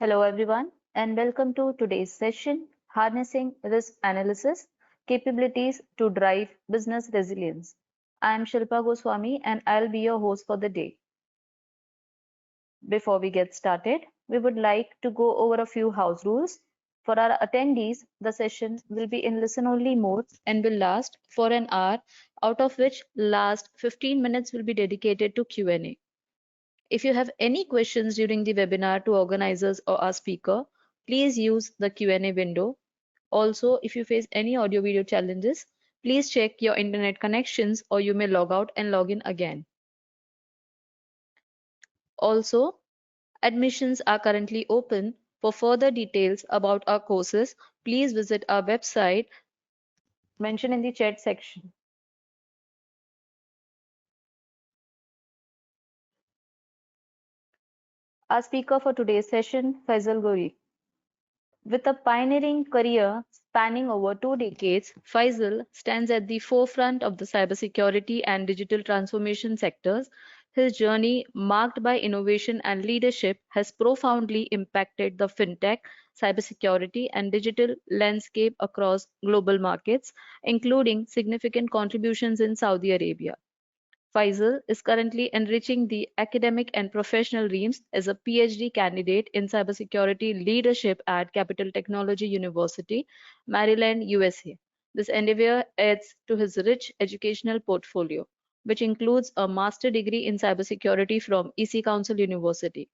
Hello everyone and welcome to today's session, Harnessing Risk Analysis Capabilities to Drive Business Resilience. I am Shilpa Goswami and I'll be your host for the day. Before we get started, we would like to go over a few house rules. For our attendees, the session will be in listen-only mode and will last for an hour, out of which last 15 minutes will be dedicated to Q&A. If you have any questions during the webinar to organizers or our speaker, please use the Q&A window. Also, if you face any audio video challenges, please check your internet connections or you may log out and log in again. Also, admissions are currently open. For further details about our courses, please visit our website mentioned in the chat section. Our speaker for today's session, Faysal Ghauri. With a pioneering career spanning over 2 decades, Faysal stands at the forefront of the cybersecurity and digital transformation sectors. His journey, marked by innovation and leadership, has profoundly impacted the fintech, cybersecurity, and digital landscape across global markets, including significant contributions in Saudi Arabia. Faisal is currently enriching the academic and professional realms as a PhD candidate in cybersecurity leadership at Capital Technology University, Maryland, USA. This endeavor adds to his rich educational portfolio, which includes a master's degree in cybersecurity from EC Council University.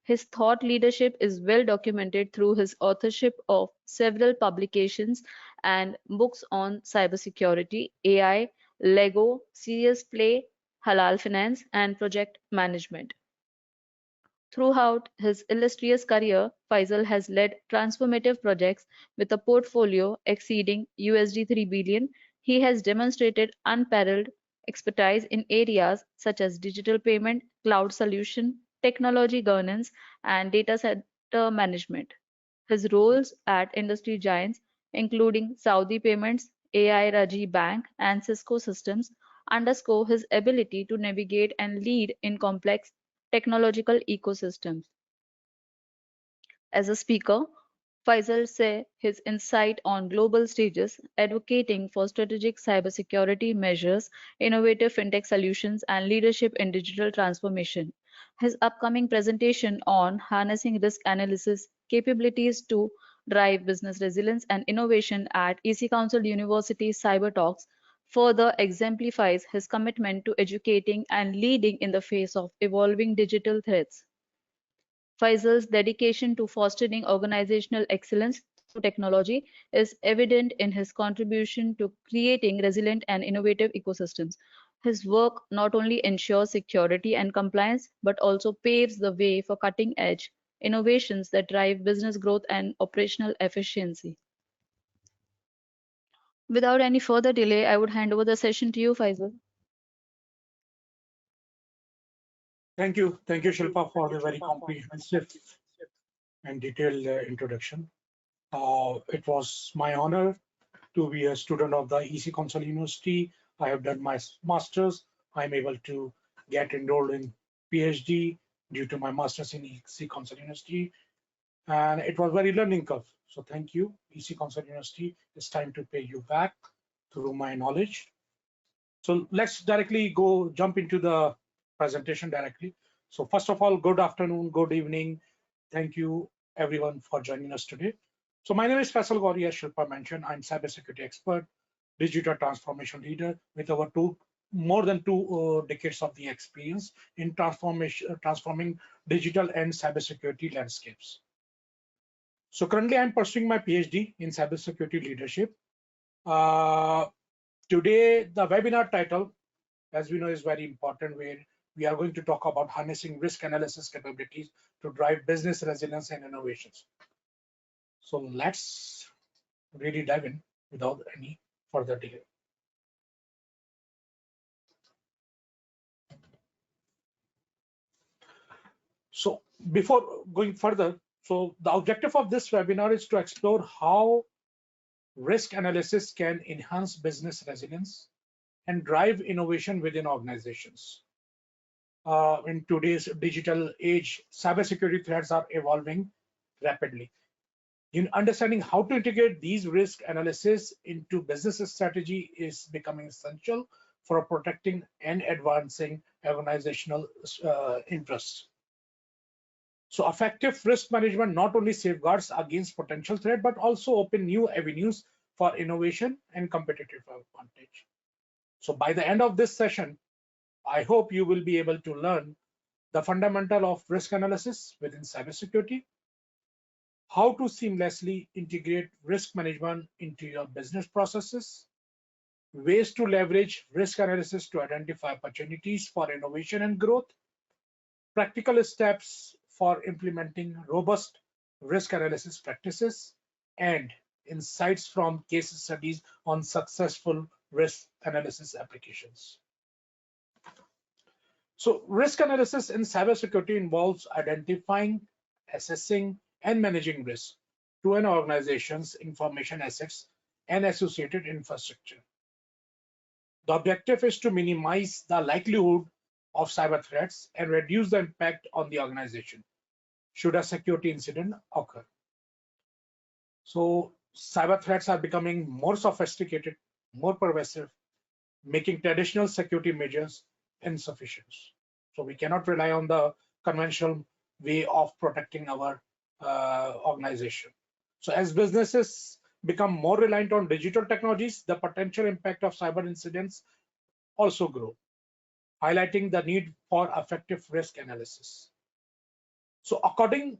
His thought leadership is well documented through his authorship of several publications and books on cybersecurity, AI, Lego, serious play, halal finance, and project management. Throughout his illustrious career, Faisal has led transformative projects with a portfolio exceeding USD 3 billion. He has demonstrated unparalleled expertise in areas such as digital payment, cloud solution, technology governance, and data center management. His roles at industry giants, including Saudi Payments, AI Raji Bank, and Cisco Systems, underscore his ability to navigate and lead in complex technological ecosystems. As a speaker, Faisal say his insight on global stages, advocating for strategic cybersecurity measures, innovative fintech solutions, and leadership in digital transformation. His upcoming presentation on harnessing risk analysis capabilities to drive business resilience and innovation at EC Council University Cyber Talks further exemplifies his commitment to educating and leading in the face of evolving digital threats. Faisal's dedication to fostering organizational excellence through technology is evident in his contribution to creating resilient and innovative ecosystems. His work not only ensures security and compliance, but also paves the way for cutting-edge innovations that drive business growth and operational efficiency. Without any further delay, I would hand over the session to you, Faisal. Thank you, Shilpa, for the very comprehensive and detailed introduction. It was my honor to be a student of the EC Council University. I have done my master's. I'm able to get enrolled in PhD due to my master's in EC Council University. And it was very learning curve. So thank you, EC Council University. It's time to pay you back through my knowledge. So let's directly jump into the presentation directly. So first of all, good afternoon, good evening. Thank you everyone for joining us today. So my name is Faysal Ghauri, as Shilpa mentioned. I'm cybersecurity expert, digital transformation leader with over more than two decades of the experience in transforming digital and cybersecurity landscapes. So currently I'm pursuing my PhD in cybersecurity leadership. Today, the webinar title, as we know, is very important, where we are going to talk about harnessing risk analysis capabilities to drive business resilience and innovations. So let's really dive in without any further delay. So before going further, so the objective of this webinar is to explore how risk analysis can enhance business resilience and drive innovation within organizations. In today's digital age, cybersecurity threats are evolving rapidly. Understanding how to integrate these risk analysis into business strategy is becoming essential for protecting and advancing organizational interests. So effective risk management not only safeguards against potential threat, but also open new avenues for innovation and competitive advantage. So by the end of this session, I hope you will be able to learn the fundamental of risk analysis within cybersecurity, how to seamlessly integrate risk management into your business processes, ways to leverage risk analysis to identify opportunities for innovation and growth, practical steps for implementing robust risk analysis practices, and insights from case studies on successful risk analysis applications. So risk analysis in cybersecurity involves identifying, assessing, and managing risk to an organization's information assets and associated infrastructure. The objective is to minimize the likelihood of cyber threats and reduce the impact on the organization should a security incident occur. So cyber threats are becoming more sophisticated, more pervasive, making traditional security measures insufficient. So we cannot rely on the conventional way of protecting our organization. So as businesses become more reliant on digital technologies, the potential impact of cyber incidents also grow, highlighting the need for effective risk analysis. So according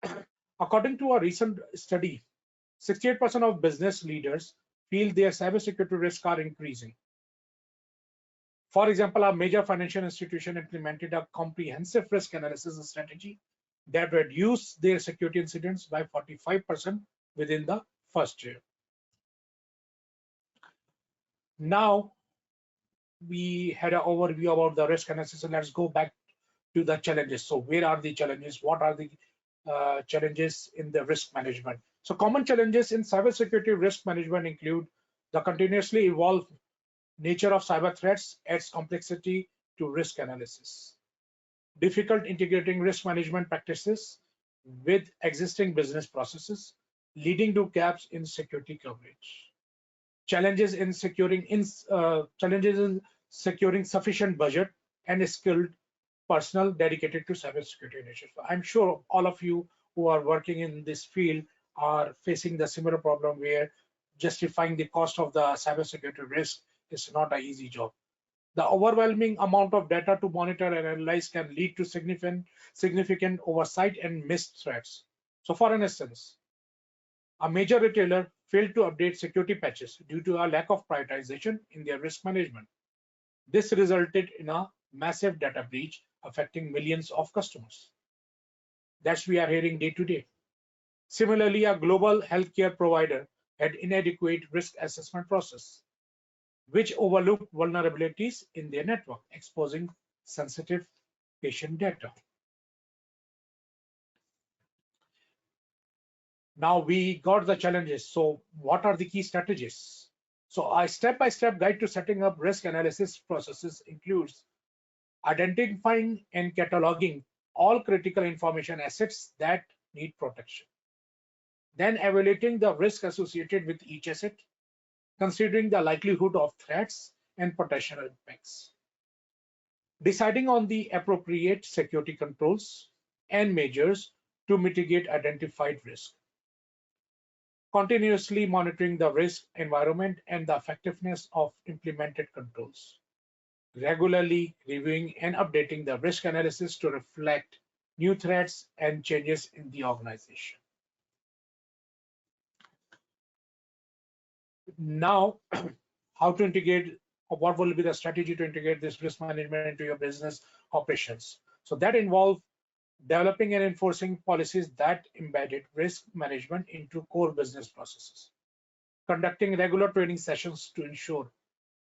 to a recent study, 68% of business leaders feel their cybersecurity risks are increasing. For example, a major financial institution implemented a comprehensive risk analysis strategy that reduced their security incidents by 45% within the first year. Now, we had an overview about the risk analysis, and let's go back to the challenges. So where are the challenges? What are the challenges in the risk management? So common challenges in cybersecurity risk management include the continuously evolved nature of cyber threats adds complexity to risk analysis. Difficult integrating risk management practices with existing business processes, leading to gaps in security coverage. Challenges in securing sufficient budget and skilled personnel dedicated to cybersecurity initiatives. I'm sure all of you who are working in this field are facing the similar problem where justifying the cost of the cybersecurity risk is not an easy job. The overwhelming amount of data to monitor and analyze can lead to significant oversight and missed threats. So for instance, a major retailer failed to update security patches due to a lack of prioritization in their risk management. This resulted in a massive data breach affecting millions of customers. That's we are hearing day to day. Similarly, a global healthcare provider had inadequate risk assessment process, which overlooked vulnerabilities in their network, exposing sensitive patient data. Now we got the challenges. So what are the key strategies? So a step-by-step guide to setting up risk analysis processes includes identifying and cataloging all critical information assets that need protection. Then evaluating the risk associated with each asset, considering the likelihood of threats and potential impacts. Deciding on the appropriate security controls and measures to mitigate identified risk. Continuously monitoring the risk environment and the effectiveness of implemented controls. Regularly reviewing and updating the risk analysis to reflect new threats and changes in the organization. Now, how to integrate, or what will be the strategy to integrate this risk management into your business operations? So that involves developing and enforcing policies that embedded risk management into core business processes, conducting regular training sessions to ensure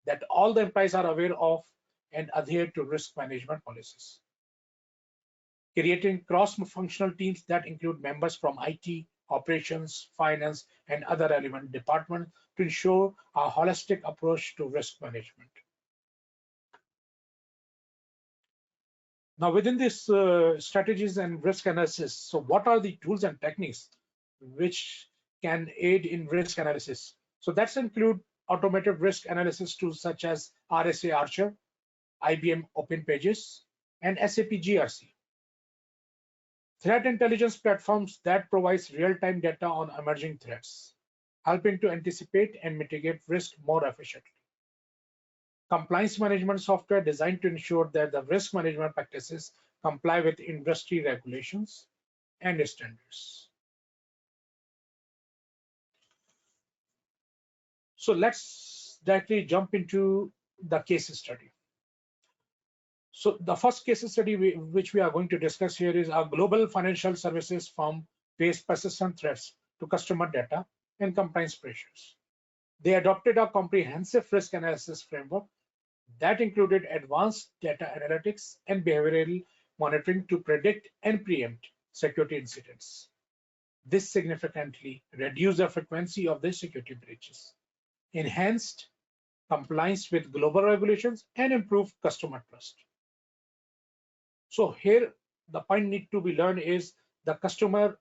that all the employees are aware of and adhere to risk management policies, creating cross-functional teams that include members from IT, operations, finance, and other relevant departments to ensure a holistic approach to risk management. Now, within this strategies and risk analysis, so what are the tools and techniques which can aid in risk analysis? So that's include automated risk analysis tools such as RSA Archer, IBM Open Pages, and SAP GRC. Threat intelligence platforms that provides real-time data on emerging threats, helping to anticipate and mitigate risk more efficiently. Compliance management software designed to ensure that the risk management practices comply with industry regulations and standards. So let's directly jump into the case study. So the first case study which we are going to discuss here is our global financial services firm faced persistent threats to customer data and compliance pressures. They adopted a comprehensive risk analysis framework that included advanced data analytics and behavioral monitoring to predict and preempt security incidents. This significantly reduced the frequency of the security breaches, enhanced compliance with global regulations, and improved customer trust. So here, the point need to be learned is the customer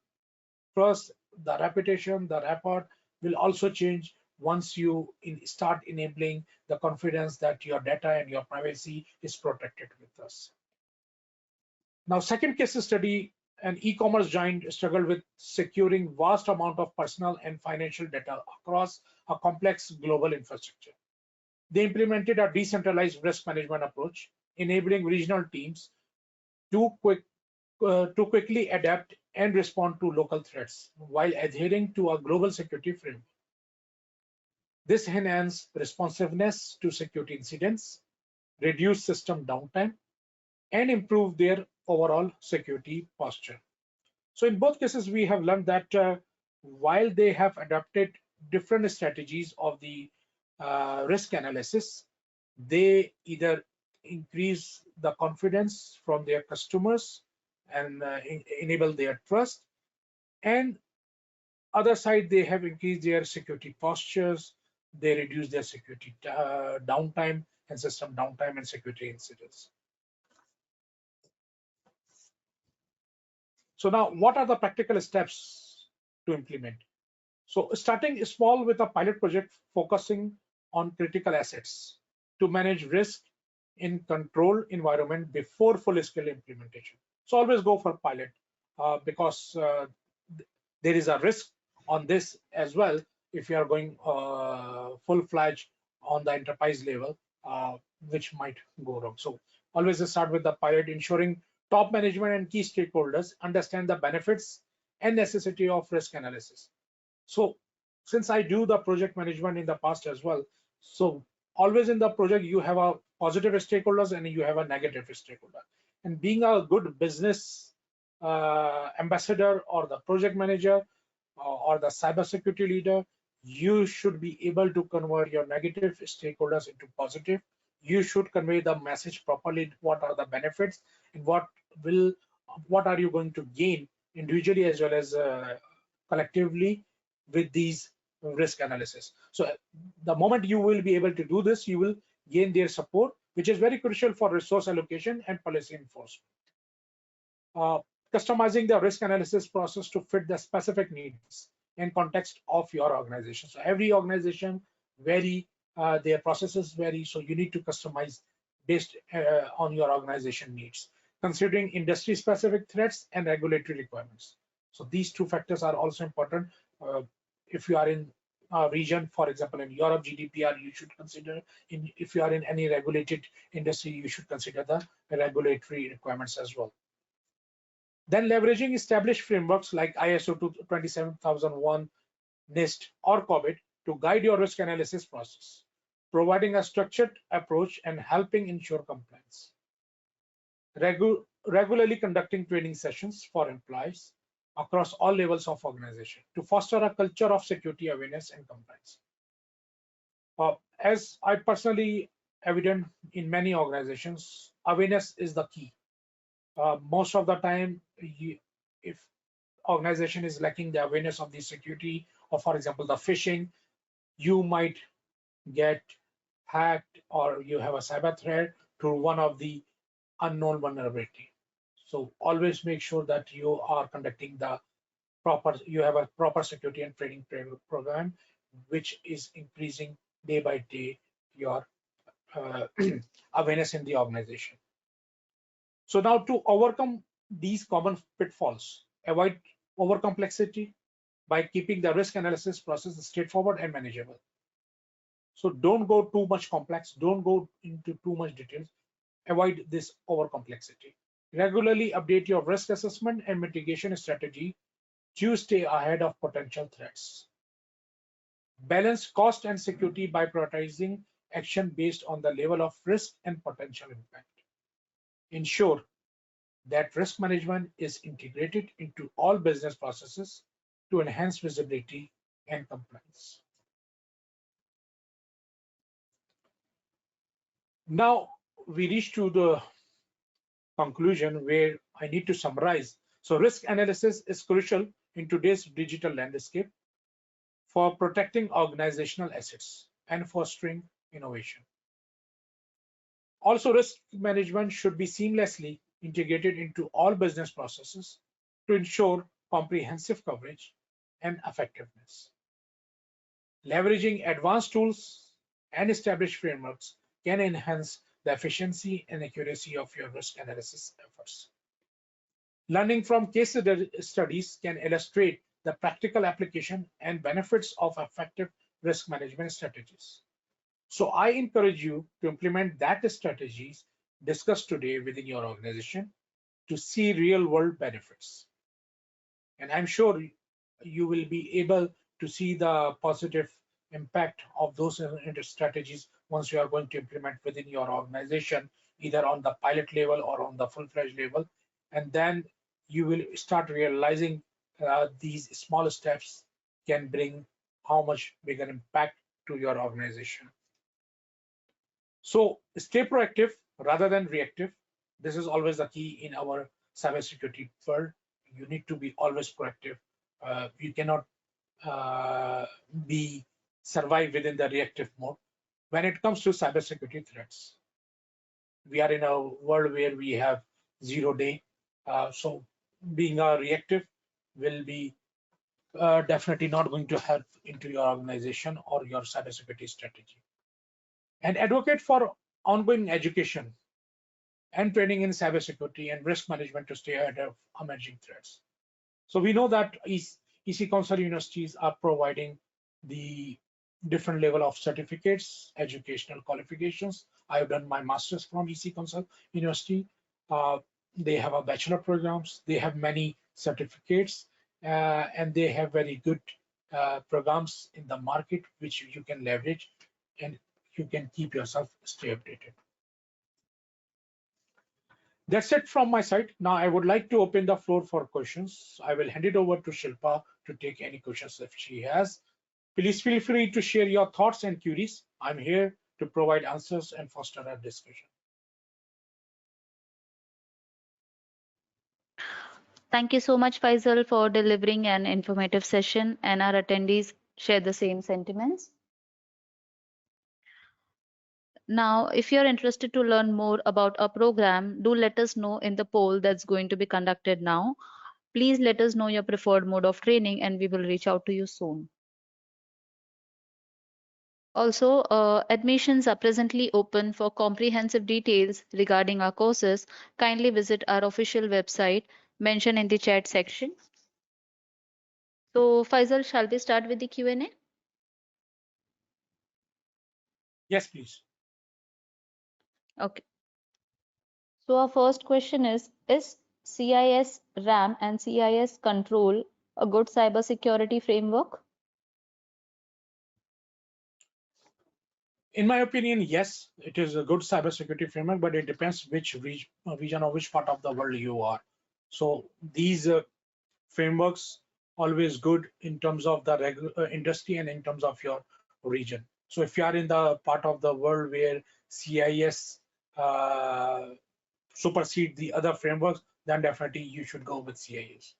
trust, the reputation, the rapport will also change once you start enabling the confidence that your data and your privacy is protected with us. Now, second case study, an e-commerce giant struggled with securing vast amount of personal and financial data across a complex global infrastructure. They implemented a decentralized risk management approach, enabling regional teams to quickly adapt and respond to local threats while adhering to a global security framework. This enhanced responsiveness to security incidents, reduced system downtime, and improved their overall security posture. So in both cases, we have learned that while they have adopted different strategies of the risk analysis, they either increase the confidence from their customers and enable their trust, and other side they have increased their security postures, they reduce their security downtime and system downtime and security incidents. So now, what are the practical steps to implement? So starting small with a pilot project focusing on critical assets to manage risk in controlled environment before full-scale implementation. So always go for pilot because there is a risk on this as well if you are going full-fledged on the enterprise level, which might go wrong. So always start with the pilot, ensuring top management and key stakeholders understand the benefits and necessity of risk analysis. So since I do the project management in the past as well, so always in the project you have a positive stakeholders and you have a negative stakeholder. And being a good business ambassador or the project manager or the cybersecurity leader, you should be able to convert your negative stakeholders into positive. You should convey the message properly. What are the benefits and what are you going to gain individually as well as collectively with these risk analysis. So the moment you will be able to do this, you will gain their support, which is very crucial for resource allocation and policy enforcement. Customizing the risk analysis process to fit the specific needs and context of your organization. So every organization vary, their processes vary, so you need to customize based on your organization needs, considering industry specific threats and regulatory requirements. So these two factors are also important. If you are in a region, for example, in Europe GDPR, you should consider, if you are in any regulated industry, you should consider the regulatory requirements as well. Then leveraging established frameworks like ISO 27001, NIST, or COVID to guide your risk analysis process, providing a structured approach and helping ensure compliance. Regularly conducting training sessions for employees across all levels of organization to foster a culture of security awareness and compliance. As I personally evident in many organizations, awareness is the key. Most of the time, if organization is lacking the awareness of the security, or for example, the phishing, you might get hacked or you have a cyber threat through one of the unknown vulnerability. So always make sure that you are conducting the you have a proper security and training program, which is increasing day by day your uh, awareness in the organization. So now to overcome these common pitfalls, avoid overcomplexity by keeping the risk analysis process straightforward and manageable. So don't go too much complex, don't go into too much details, avoid this overcomplexity. Regularly update your risk assessment and mitigation strategy to stay ahead of potential threats. Balance cost and security by prioritizing action based on the level of risk and potential impact. Ensure that risk management is integrated into all business processes to enhance visibility and compliance. Now we reach to the conclusion where I need to summarize. So risk analysis is crucial in today's digital landscape for protecting organizational assets and fostering innovation. Also, risk management should be seamlessly integrated into all business processes to ensure comprehensive coverage and effectiveness. Leveraging advanced tools and established frameworks can enhance the efficiency and accuracy of your risk analysis efforts. Learning from case studies can illustrate the practical application and benefits of effective risk management strategies. So I encourage you to implement that strategies discussed today within your organization to see real world benefits. And I'm sure you will be able to see the positive impact of those strategies once you are going to implement within your organization, either on the pilot level or on the full-fledged level. And then you will start realizing these small steps can bring how much bigger impact to your organization. So stay proactive rather than reactive. This is always the key in our cybersecurity world. You need to be always proactive. You cannot uh, be survive within the reactive mode. When it comes to cybersecurity threats, we are in a world where we have 0 day. So being a reactive will be definitely not going to help into your organization or your cybersecurity strategy. And advocate for ongoing education and training in cybersecurity and risk management to stay ahead of emerging threats. So we know that EC Council universities are providing the different level of certificates, educational qualifications. I have done my master's from EC Council University. They have a bachelor programs. They have many certificates, and they have very good programs in the market which you can leverage, and you can keep yourself stay updated. That's it from my side. Now I would like to open the floor for questions. I will hand it over to Shilpa to take any questions if she has. Please feel free to share your thoughts and queries. I'm here to provide answers and foster a discussion. Thank you so much, Faisal, for delivering an informative session, and our attendees share the same sentiments. Now, if you're interested to learn more about our program, do let us know in the poll that's going to be conducted now. Please let us know your preferred mode of training and we will reach out to you soon. Also, admissions are presently open for comprehensive details regarding our courses. Kindly visit our official website mentioned in the chat section. So, Faisal, shall we start with the Q&A? Yes, please. Okay. So our first question is CIS RAM and CIS control a good cybersecurity framework? In my opinion, yes, it is a good cybersecurity framework, but it depends which region or which part of the world you are. So these frameworks always good in terms of the industry and in terms of your region. So if you are in the part of the world where CIS supersede the other frameworks, then definitely you should go with CIS.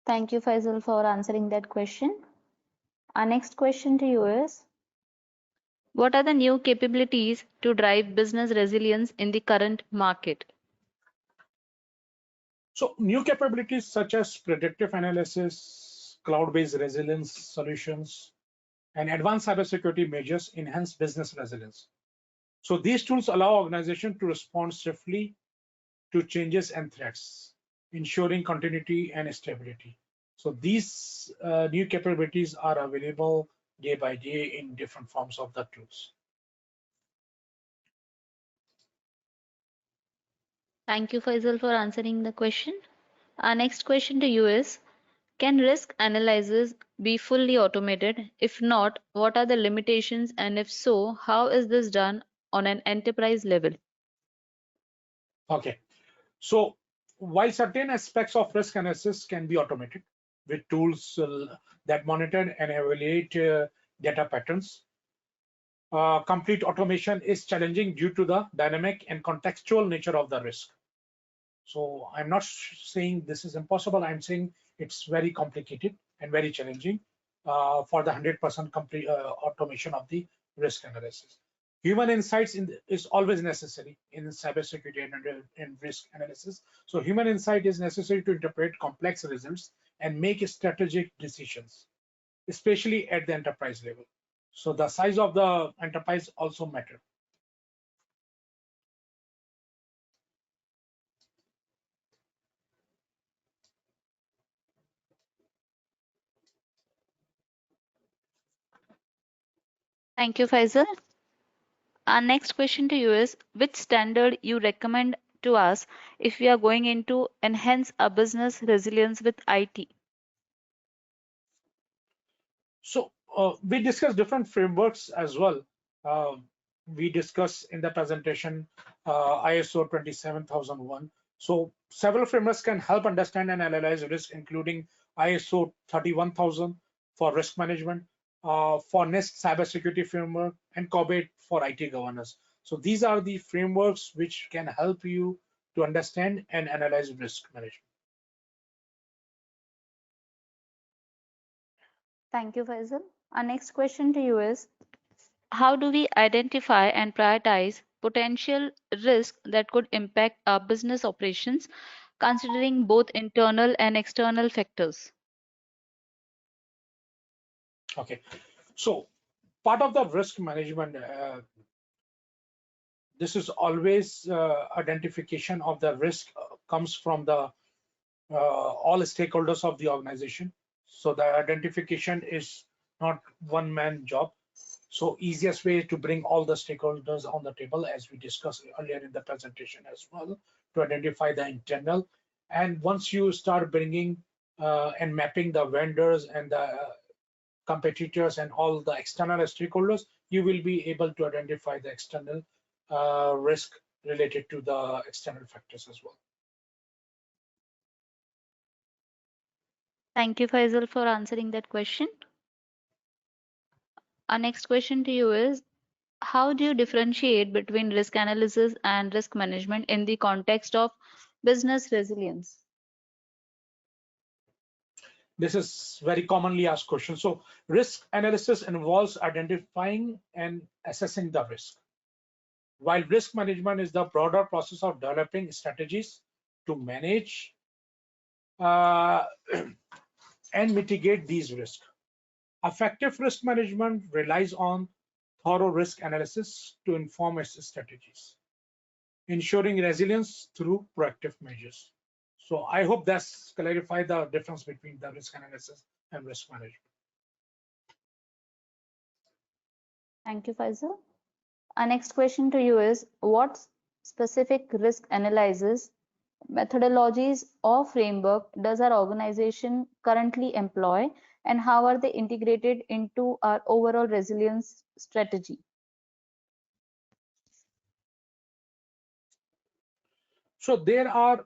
Thank you, Faisal, for answering that question. Our next question to you is, What are the new capabilities to drive business resilience in the current market? So new capabilities such as predictive analysis, cloud-based resilience solutions, and advanced cybersecurity measures enhance business resilience. So these tools allow organizations to respond swiftly to changes and threats, ensuring continuity and stability. So these new capabilities are available day by day in different forms of the tools. Thank you, Faisal, for answering the question. Our next question to you is: can risk analysis be fully automated? If not, what are the limitations? And if so, how is this done on an enterprise level? Okay, so while certain aspects of risk analysis can be automated with tools that monitor and evaluate data patterns, complete automation is challenging due to the dynamic and contextual nature of the risk. So I'm not saying this is impossible. I'm saying it's very complicated and very challenging for the 100% complete automation of the risk analysis. Human insights is always necessary in cybersecurity and risk analysis. So human insight is necessary to interpret complex results and make strategic decisions, especially at the enterprise level. So the size of the enterprise also matter. Thank you, Faisal. Our next question to you is: which standard you recommend to us if we are going into enhance our business resilience with IT? So we discussed different frameworks as well. Uh, we discussed in the presentation ISO 27001. So several frameworks can help understand and analyze risk, including ISO 31000 for risk management, for NIST cybersecurity framework, and COBIT for IT governance. So these are the frameworks which can help you to understand and analyze risk management. Thank you, Faisal. Our next question to you is: how do we identify and prioritize potential risks that could impact our business operations, considering both internal and external factors? Okay, so part of the risk management, this is always identification of the risk comes from the all stakeholders of the organization. So the identification is not one man job. So easiest way to bring all the stakeholders on the table, as we discussed earlier in the presentation as well, to identify the internal. And once you start bringing and mapping the vendors and the competitors and all the external stakeholders, you will be able to identify the external risk related to the external factors as well. Thank you, Faisal, for answering that question. Our next question to you is: how do you differentiate between risk analysis and risk management in the context of business resilience? This is very commonly asked question. So risk analysis involves identifying and assessing the risk, while risk management is the broader process of developing strategies to manage uh, and mitigate these risks. Effective risk management relies on thorough risk analysis to inform its strategies, ensuring resilience through proactive measures. So I hope that's clarified the difference between the risk analysis and risk management. Thank you, Faisal. Our next question to you is: what specific risk analysis methodologies or framework does our organization currently employ, and how are they integrated into our overall resilience strategy? So there are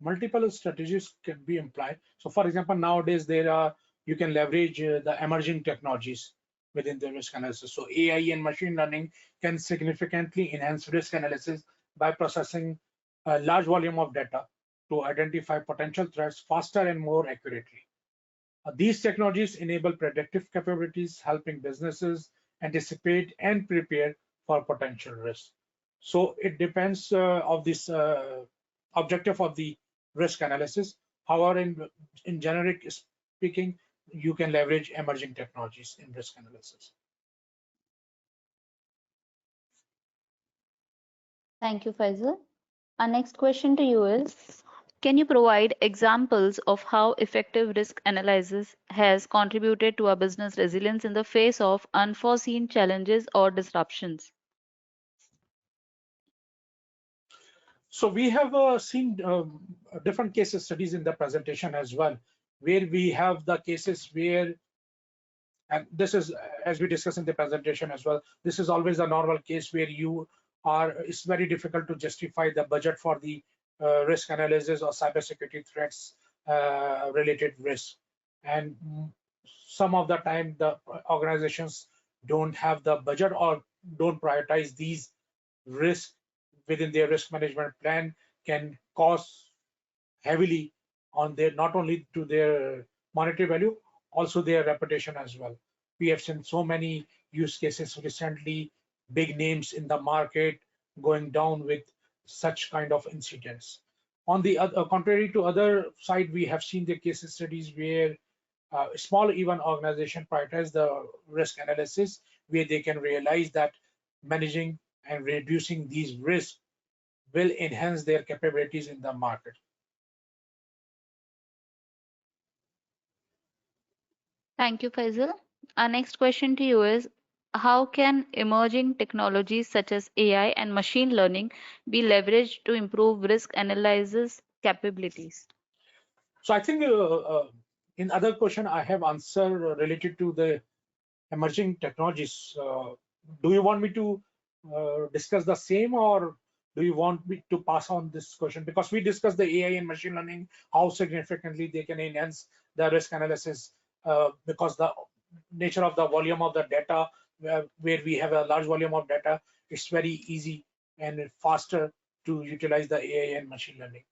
multiple strategies can be employed. So for example, nowadays there are, you can leverage the emerging technologies within the risk analysis. So AI and machine learning can significantly enhance risk analysis by processing a large volume of data to identify potential threats faster and more accurately. These technologies enable predictive capabilities, helping businesses anticipate, and prepare for potential risk. So it depends of this objective of the risk analysis. However, in generic speaking, you can leverage emerging technologies in risk analysis. Thank you, Faisal. Our next question to you is, can you provide examples of how effective risk analysis has contributed to our business resilience in the face of unforeseen challenges or disruptions? So we have seen different case studies in the presentation as well, where we have the cases where, and this is as we discussed in the presentation as well, this is always a normal case where it's very difficult to justify the budget for the risk analysis or cybersecurity threats related risk. And some of the time the organizations don't have the budget or don't prioritize these risks within their risk management plan, can cost heavily on their, not only to their monetary value, also their reputation as well. We have seen so many use cases recently, big names in the market going down with such kind of incidents. On the other, contrary to other side, we have seen the case studies where small even organization prioritize the risk analysis, where they can realize that managing and reducing these risks will enhance their capabilities in the market. Thank you, Faisal. Our next question to you is, how can emerging technologies such as AI and machine learning be leveraged to improve risk analysis capabilities? So I think in other question I have answer related to the emerging technologies. Do you want me to discuss the same, or do you want me to pass on this question? Because we discussed the AI and machine learning, how significantly they can enhance the risk analysis, because the nature of the volume of the data, where we have a large volume of data, it's very easy and faster to utilize the AI and machine learning.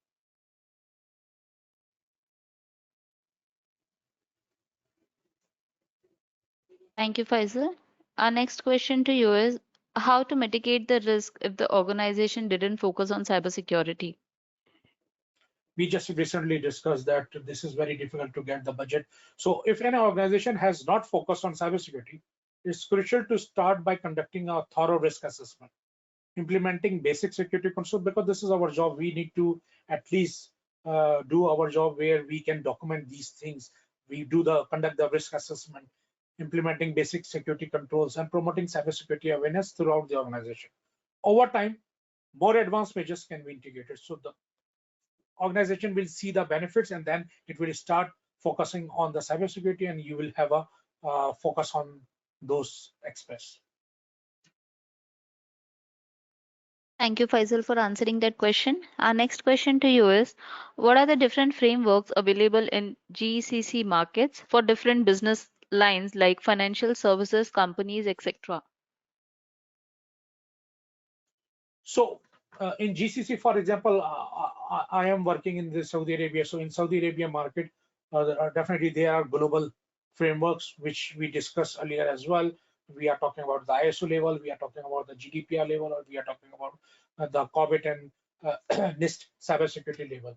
Thank you, Faisal. Our next question to you is, how to mitigate the risk if the organization didn't focus on cybersecurity? We just recently discussed that this is very difficult to get the budget. So if an organization has not focused on cybersecurity, it's crucial to start by conducting a thorough risk assessment, implementing basic security controls, because this is our job. We need to at least do our job where we can document these things. We conduct the risk assessment, implementing basic security controls, and promoting cybersecurity awareness throughout the organization. Over time, more advanced measures can be integrated. So the organization will see the benefits, and then it will start focusing on the cybersecurity, and you will have a focus on those aspects. Thank you, Faisal, for answering that question. Our next question to you is, what are the different frameworks available in GCC markets for different business lines like financial services, companies, etc.? So in GCC, for example, I am working in the Saudi Arabia. So in Saudi Arabia market, definitely there are global frameworks which we discussed earlier as well. We are talking about the ISO level, we are talking about the GDPR level, or we are talking about the COVID and NIST cybersecurity level.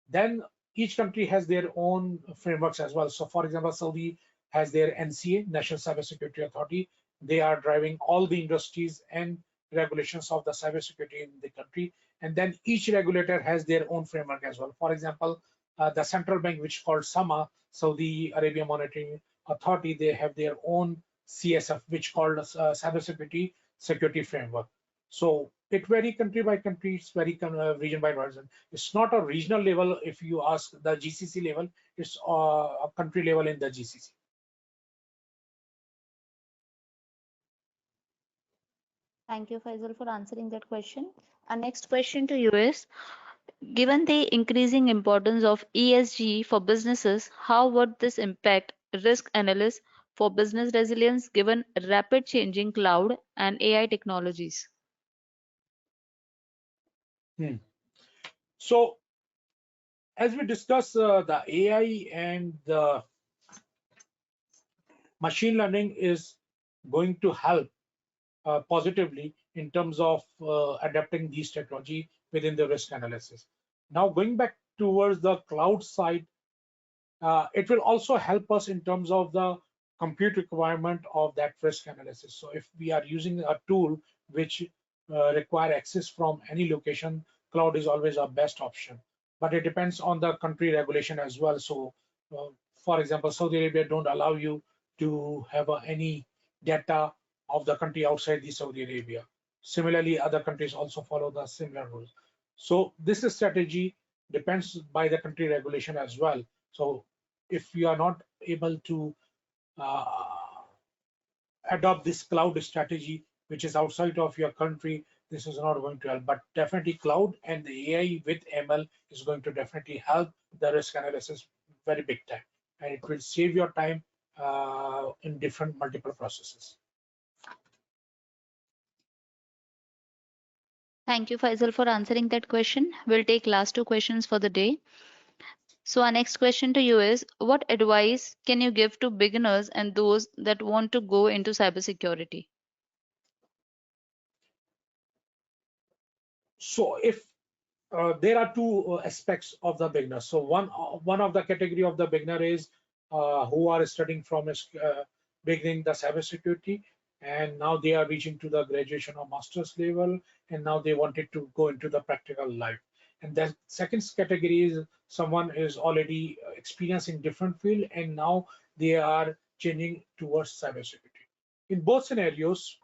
Then each country has their own frameworks as well. So for example, Saudi has their NCA, National Cybersecurity Authority. They are driving all the industries and regulations of the cybersecurity in the country. And then each regulator has their own framework as well. For example, the central bank, which is called SAMA, Saudi Arabia Monitoring Authority, they have their own CSF, which called Cybersecurity Security Framework. So it vary country by country, it's very region by region. It's not a regional level. If you ask the GCC level, it's a country level in the GCC. Thank you, Faisal, for answering that question. Our next question to you is, given the increasing importance of ESG for businesses, how would this impact risk analysis for business resilience given rapid changing cloud and AI technologies? Hmm. So as we discuss the AI and the machine learning is going to help positively in terms of adapting these technology within the risk analysis. Now, going back towards the cloud side, it will also help us in terms of the compute requirement of that risk analysis. So if we are using a tool which require access from any location, cloud is always our best option. But it depends on the country regulation as well. So, for example, Saudi Arabia don't allow you to have any data of the country outside the Saudi Arabia. Similarly, other countries also follow the similar rules. So this strategy depends by the country regulation as well. So if you are not able to uh, adopt this cloud strategy, which is outside of your country, this is not going to help. But definitely cloud and the AI with ML is going to definitely help the risk analysis very big time. And it will save your time in different multiple processes. Thank you, Faisal, for answering that question. We'll take last two questions for the day. So our next question to you is, what advice can you give to beginners and those that want to go into cybersecurity? So if there are two aspects of the beginner. So one of the category of the beginner is who are studying from beginning the cybersecurity, and now they are reaching to the graduation or master's level, and now they wanted to go into the practical life. And the second category is someone is already experienced in different field, and now they are changing towards cybersecurity. In both scenarios,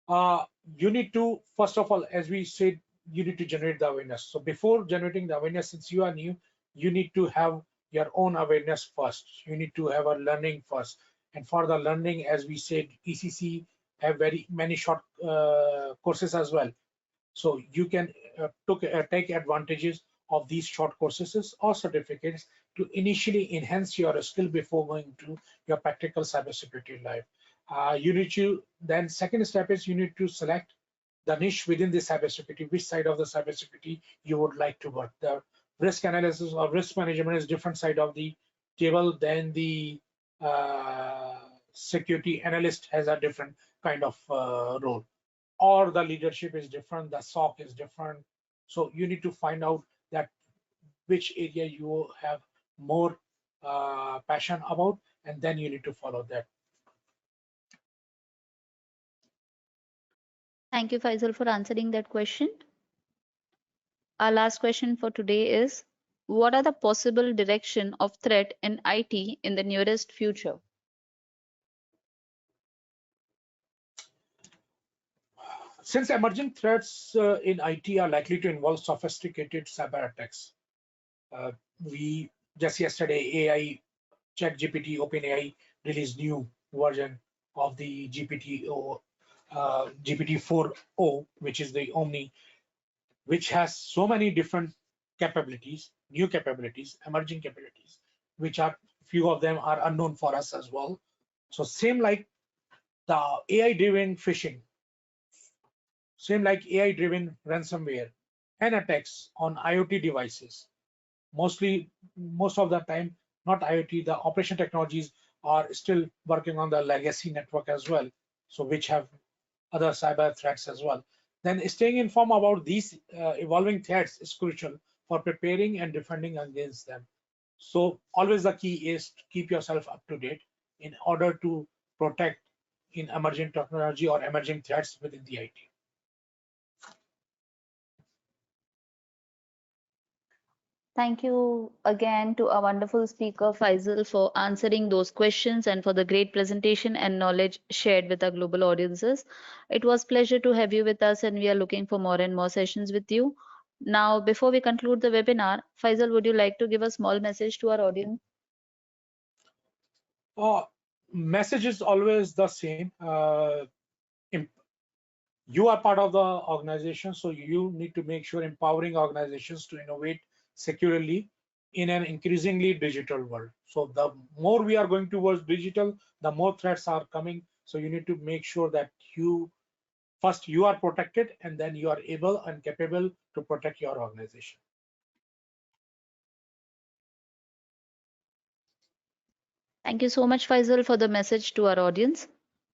uh, you need to, first of all, as we said, you need to generate the awareness. So before generating the awareness, since you are new, you need to have your own awareness first. You need to have a learning first. And for the learning, as we said, ECC have very many short courses as well. So you can take advantages of these short courses or certificates to initially enhance your skill before going to your practical cybersecurity life. You need to then second step is you need to select the niche within the cybersecurity, which side of the cybersecurity you would like to work. The risk analysis or risk management is different side of the table than the security analyst has a different kind of role, or the leadership is different, the SOC is different. So you need to find out that which area you have more passion about, and then you need to follow that. Thank you, Faisal, for answering that question. Our last question for today is, what are the possible direction of threat in IT in the nearest future? Since emerging threats in IT are likely to involve sophisticated cyber attacks, we just yesterday AI ChatGPT OpenAI released new version of the GPT 4o, which is the Omni, which has so many different capabilities, new capabilities, emerging capabilities, which are few of them are unknown for us as well. So same like the AI-driven phishing, same like AI-driven ransomware and attacks on IoT devices. Most of the time, not IoT, the operation technologies are still working on the legacy network as well, so which have other cyber threats as well. Then staying informed about these evolving threats is crucial for preparing and defending against them. So always the key is to keep yourself up to date in order to protect in emerging technology or emerging threats within the IT. Thank you again to our wonderful speaker, Faisal, for answering those questions and for the great presentation and knowledge shared with our global audiences. It was pleasure to have you with us, and we are looking for more and more sessions with you. Now, before we conclude the webinar, Faisal, would you like to give a small message to our audience? Message is always the same. You are part of the organization, so you need to make sure empowering organizations to innovate securely in an increasingly digital world. So the more we are going towards digital, the more threats are coming. So you need to make sure that first you are protected, and then you are able and capable to protect your organization. Thank you so much, Faisal, for the message to our audience.